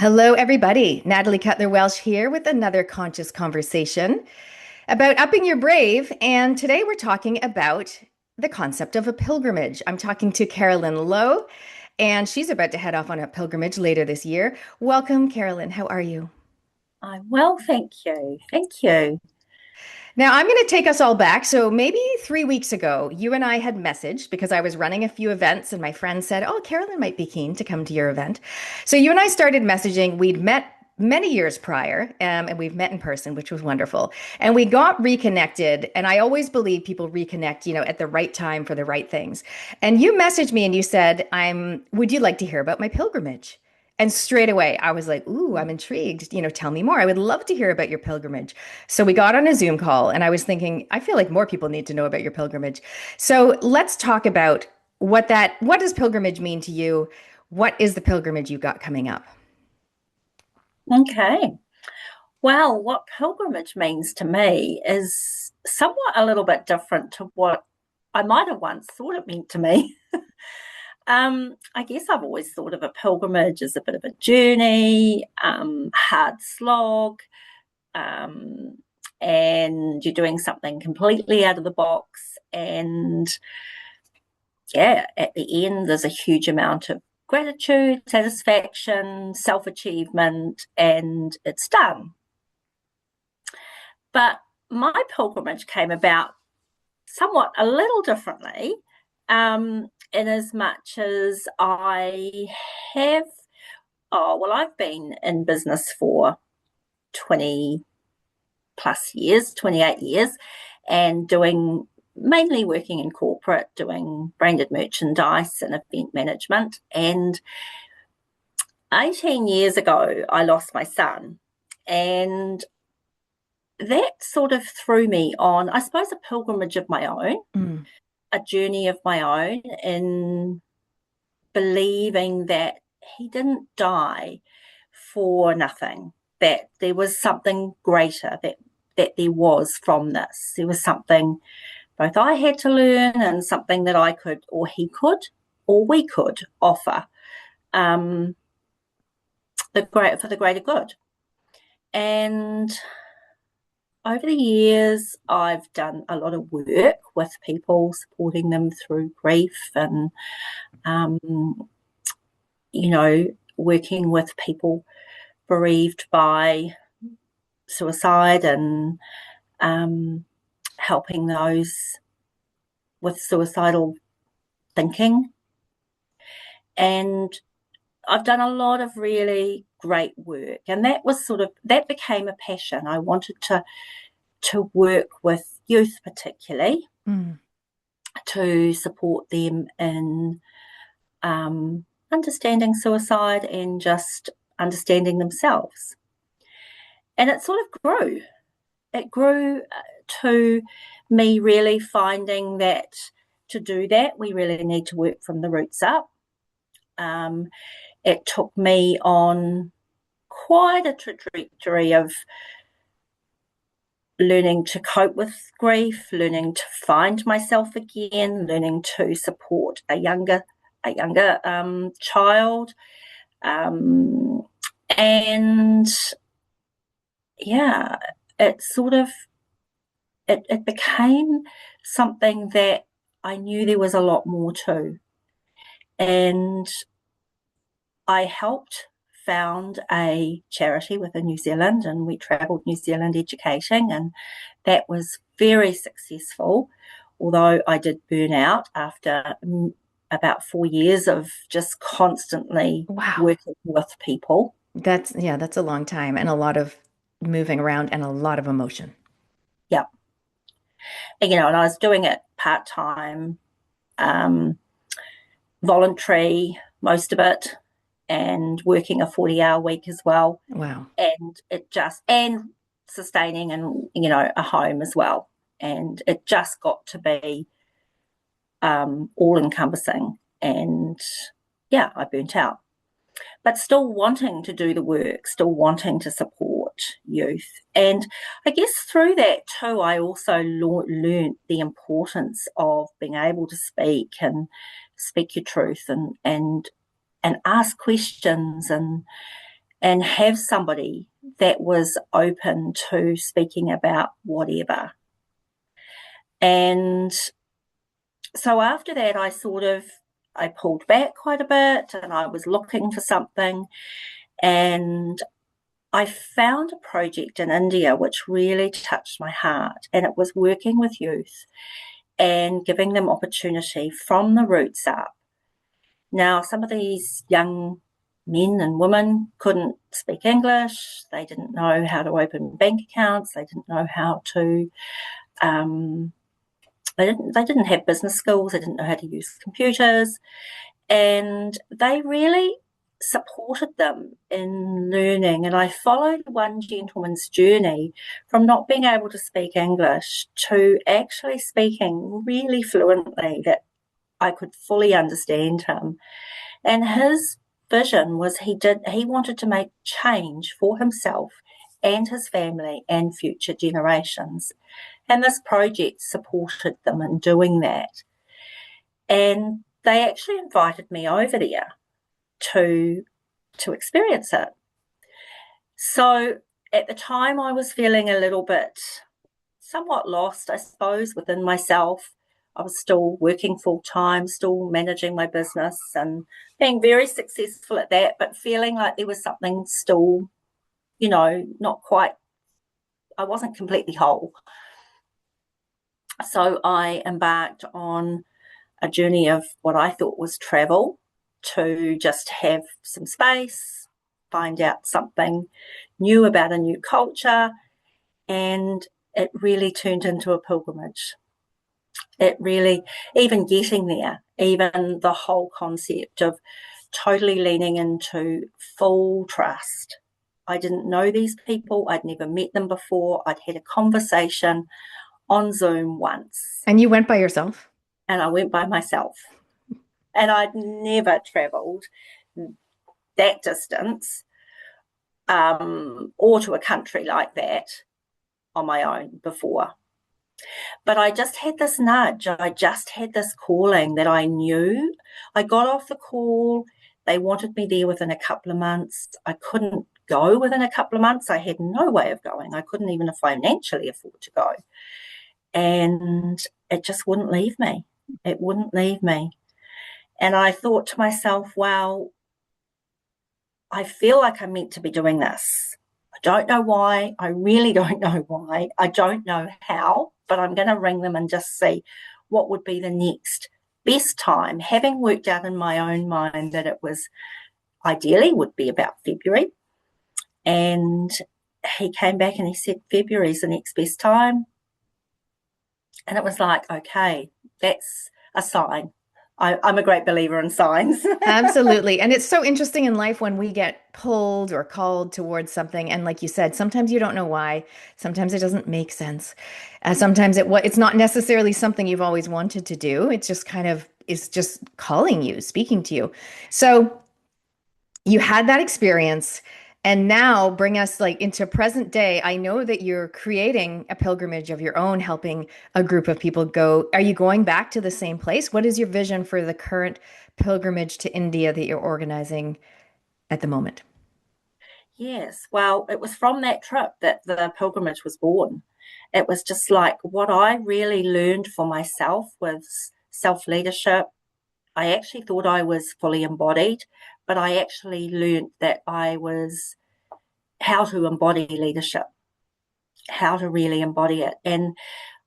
Hello, everybody. Natalie Cutler-Welsh here with another conscious conversation about upping your brave. And today we're talking about the concept of a pilgrimage. I'm talking to Carolyn Lowe, and she's about to head off on a pilgrimage later this year. Welcome, Carolyn. How are you? I'm well, thank you. Thank you. Now, I'm going to take us all back. So, maybe 3 weeks ago, you and I had messaged because I was running a few events, and my friend said, "Oh, Carolyn might be keen to come to your event." So, you and I started messaging. We'd met many years prior, and we've met in person, which was wonderful. And we got reconnected. And I always believe people reconnect, at the right time for the right things. And you messaged me and you said, would you like to hear about my pilgrimage? And straight away, I was like, ooh, I'm intrigued. Tell me more. I would love to hear about your pilgrimage. So we got on a Zoom call, and I was thinking, I feel like more people need to know about your pilgrimage. So let's talk about what does pilgrimage mean to you? What is the pilgrimage you got coming up? Okay. Well, what pilgrimage means to me is somewhat a little bit different to what I might have once thought it meant to me. I guess I've always thought of a pilgrimage as a bit of a journey, hard slog, um, and you're doing something completely out of the box. And yeah, at the end, there's a huge amount of gratitude, satisfaction, self achievement, and it's done. But my pilgrimage came about somewhat a little differently, in as much as I have, I've been in business for 20 plus years, 28 years, and doing mainly working in corporate, doing branded merchandise and event management. And 18 years ago, I lost my son. And that sort of threw me on, I suppose, a pilgrimage of my own, Mm. a journey of my own in believing that he didn't die for nothing, that there was something greater, that there was from this. There was something both I had to learn and something that I could, or he could, or we could offer um, for the greater good. And over the years, I've done a lot of work with people, supporting them through grief and, um, working with people bereaved by suicide and um, helping those with suicidal thinking. And I've done a lot of really great work. And that became a passion. I wanted to work with youth particularly Mm. to support them in understanding suicide and just understanding themselves. And it sort of grew. It grew to me really finding that to do that, we really need to work from the roots up. Um, it took me on quite a trajectory of learning to cope with grief, learning to find myself again, learning to support a younger child, um, and yeah, it sort of it became something that I knew there was a lot more to, and I helped found a charity within New Zealand, and we travelled New Zealand educating, and that was very successful. Although I did burn out after about 4 years of just constantly Wow. working with people. That's a long time and a lot of moving around and a lot of emotion. Yeah, and I was doing it part time, um, voluntary, most of it, and working a 40-hour week as well. Wow. And sustaining and a home as well, and it just got to be all encompassing, and yeah, I burnt out, but still wanting to do the work, still wanting to support youth. And I guess through that too, I also learned the importance of being able to speak your truth and ask questions, and have somebody that was open to speaking about whatever. And so after that, I pulled back quite a bit, and I was looking for something, and I found a project in India which really touched my heart, and it was working with youth and giving them opportunity from the roots up. Now, some of these young men and women couldn't speak English. They didn't know how to open bank accounts. They didn't know how to. They didn't have business skills. They didn't know how to use computers, and they really supported them in learning. And I followed one gentleman's journey from not being able to speak English to actually speaking really fluently, that I could fully understand him. And his vision was he wanted to make change for himself and his family and future generations. And this project supported them in doing that. And they actually invited me over there to experience it. So at the time I was feeling a little bit somewhat lost, I suppose, within myself. I was still working full time, still managing my business and being very successful at that, but feeling like there was something still, not quite, I wasn't completely whole. So I embarked on a journey of what I thought was travel, to just have some space, find out something new about a new culture, and it really turned into a pilgrimage. It really, even getting there, even the whole concept of totally leaning into full trust. I didn't know these people. I'd never met them before. I'd had a conversation on Zoom once. And you went by yourself? And I went by myself. And I'd never travelled that distance or to a country like that on my own before. But I just had this nudge. I just had this calling that I knew. I got off the call. They wanted me there within a couple of months. I couldn't go within a couple of months. I had no way of going. I couldn't even financially afford to go. And it just wouldn't leave me. It wouldn't leave me. And I thought to myself, wow, I feel like I'm meant to be doing this. I don't know why. I really don't know why. I don't know how, but I'm going to ring them and just see what would be the next best time, having worked out in my own mind that it was ideally would be about February. And he came back and he said, February is the next best time. And it was like, okay, that's a sign. I'm a great believer in signs. Absolutely. And it's so interesting in life when we get pulled or called towards something. And like you said, sometimes you don't know why. Sometimes it doesn't make sense. Sometimes it's not necessarily something you've always wanted to do. It's just kind of is just calling you, speaking to you. So you had that experience, and now bring us like into present day. I know that you're creating a pilgrimage of your own, helping a group of people go. Are you going back to the same place? What is your vision for the current pilgrimage to India that you're organizing at the moment? Yes, well, it was from that trip that the pilgrimage was born. It was just like what I really learned for myself was self-leadership. I actually thought I was fully embodied, but I actually learned that I was how to embody leadership, how to really embody it. And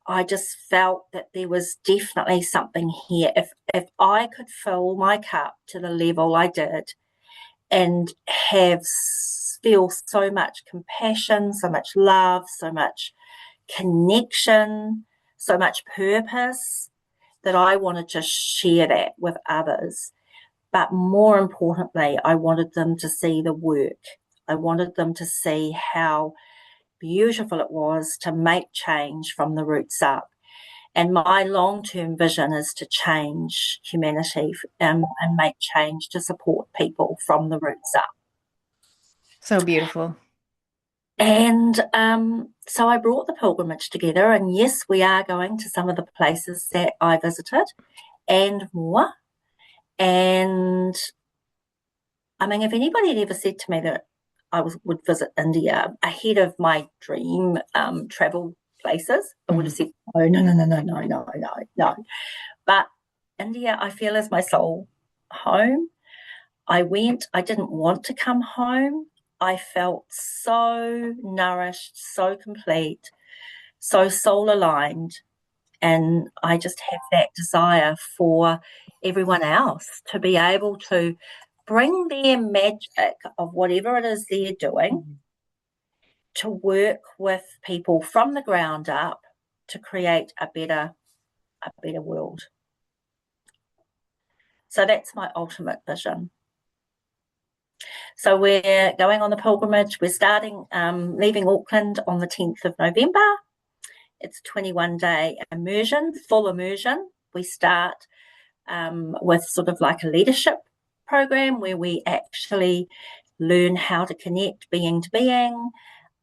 I just felt that there was definitely something here. If I could fill my cup to the level I did and feel so much compassion, so much love, so much connection, so much purpose, that I wanted to share that with others. But more importantly, I wanted them to see the work. I wanted them to see how beautiful it was to make change from the roots up. And my long-term vision is to change humanity and make change to support people from the roots up. So beautiful. And so I brought the pilgrimage together, and yes, we are going to some of the places that I visited and more. And I mean, if anybody had ever said to me that would visit India ahead of my dream travel places. I would have Mhm. said, oh, no, no, no, no, no, no, no, no. But India, I feel, is my soul home. I didn't want to come home. I felt so nourished, so complete, so soul aligned. And I just have that desire for everyone else to be able to bring their magic of whatever it is they're doing to work with people from the ground up to create a better world. So that's my ultimate vision. So we're going on the pilgrimage. We're starting, leaving Auckland on the 10th of November. It's 21-day immersion, full immersion. We start with sort of like a leadership program where we actually learn how to connect being to being,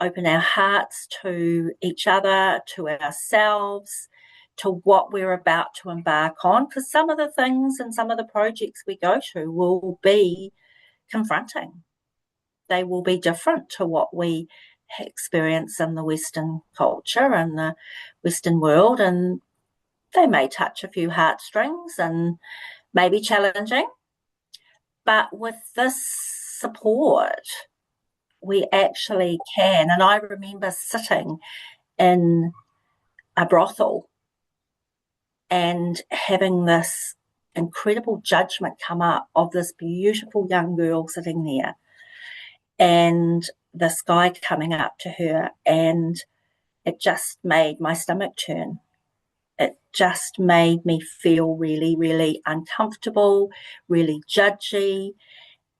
open our hearts to each other, to ourselves, to what we're about to embark on. Because some of the things and some of the projects we go to will be confronting. They will be different to what we experience in the Western culture and the Western world, and they may touch a few heartstrings and may be challenging. But with this support, we actually can. And I remember sitting in a brothel and having this incredible judgment come up of this beautiful young girl sitting there and this guy coming up to her, and it just made my stomach turn. It just made me feel really, really uncomfortable, really judgy,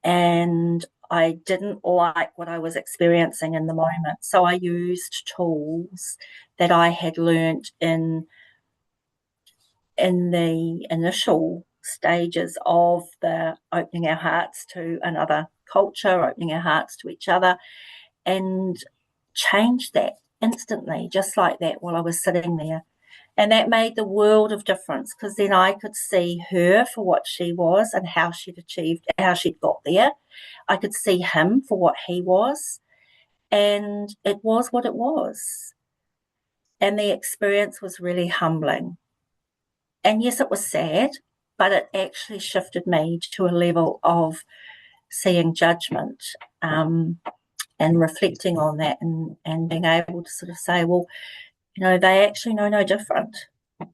and I didn't like what I was experiencing in the moment. So I used tools that I had learnt in the initial stages of the opening our hearts to another culture, opening our hearts to each other, and changed that instantly, just like that, while I was sitting there. And that made the world of difference, because then I could see her for what she was and how she'd achieved, how she'd got there. I could see him for what he was, and it was what it was. And the experience was really humbling. And yes, it was sad, but it actually shifted me to a level of seeing judgment, and reflecting on that, and being able to sort of say, well, they actually know no different. And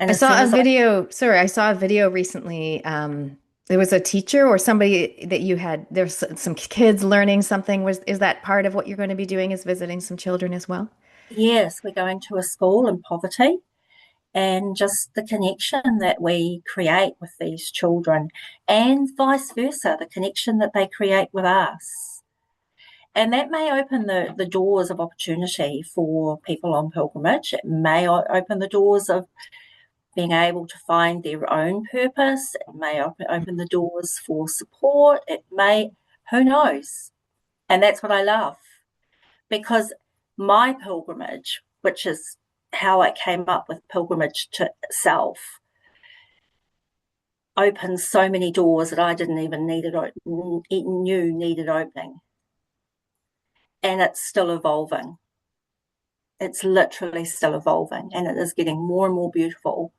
I as soon saw a as I, video, sorry, I saw a video recently. There was a teacher or somebody that you had, there's some kids learning something. Is that part of what you're going to be doing, is visiting some children as well? yes, we're going to a school in poverty, and just the connection that we create with these children, and vice versa, the connection that they create with us. And that may open the doors of opportunity for people on pilgrimage. It may open the doors of being able to find their own purpose. It may open the doors for support. It may, who knows? And that's what I love, because my pilgrimage, which is how I came up with pilgrimage to self, opens so many doors that I didn't even knew needed opening. And it's still evolving. It's literally still evolving, and it is getting more and more beautiful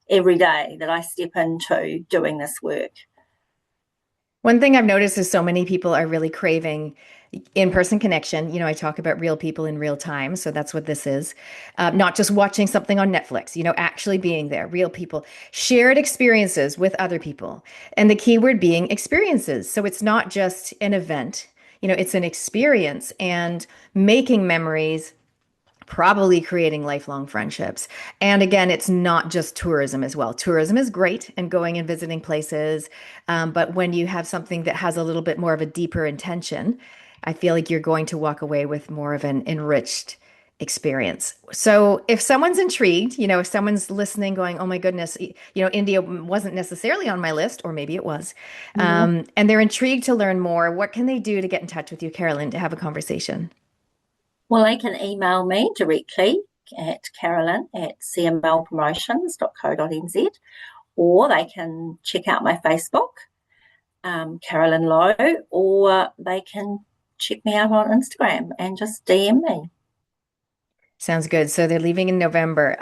every day that I step into doing this work. One thing I've noticed is so many people are really craving in-person connection. I talk about real people in real time, so that's what this is. Not just watching something on Netflix, actually being there, real people, shared experiences with other people. And the key word being experiences. So it's not just an event, it's an experience and making memories, probably creating lifelong friendships. And again, it's not just tourism as well. Tourism is great and going and visiting places. But when you have something that has a little bit more of a deeper intention, I feel like you're going to walk away with more of an enriched experience. So if someone's intrigued, if someone's listening going, oh my goodness, India wasn't necessarily on my list, or maybe it was, Mm-hmm. and they're intrigued to learn more, what can they do to get in touch with you, Carolyn, to have a conversation? Well, they can email me directly at carolyn@cmlpromotions.co.nz, or they can check out my Facebook, Carolyn Lowe, or they can check me out on Instagram and just DM me. Sounds good. So they're leaving in November.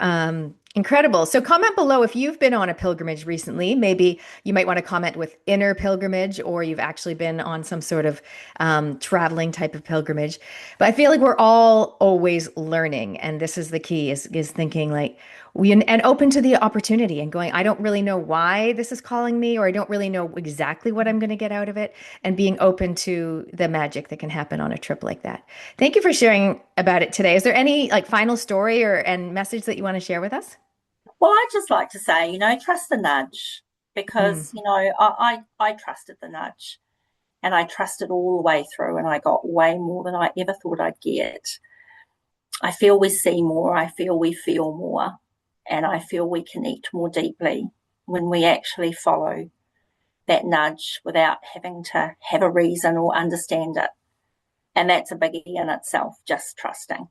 Incredible. So comment below if you've been on a pilgrimage recently. Maybe you might want to comment with inner pilgrimage, or you've actually been on some sort of traveling type of pilgrimage. But I feel like we're all always learning, and this is the key: is thinking like we and open to the opportunity and going, I don't really know why this is calling me, or I don't really know exactly what I'm going to get out of it, and being open to the magic that can happen on a trip like that. Thank you for sharing about it today. Is there any like final story or and message that you want to share with us? Well, I just like to say, trust the nudge Mm. because, I trusted the nudge and I trusted all the way through and I got way more than I ever thought I'd get. I feel we see more, I feel we feel more, and I feel we connect more deeply when we actually follow that nudge without having to have a reason or understand it. And that's a biggie in itself, just trusting.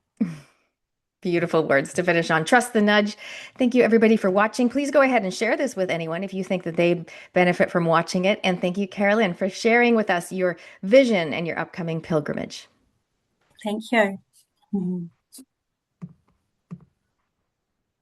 Beautiful words to finish on. Trust the nudge. Thank you, everybody, for watching. Please go ahead and share this with anyone if you think that they benefit from watching it. And thank you, Carolyn, for sharing with us your vision and your upcoming pilgrimage. Thank you. Mm-hmm.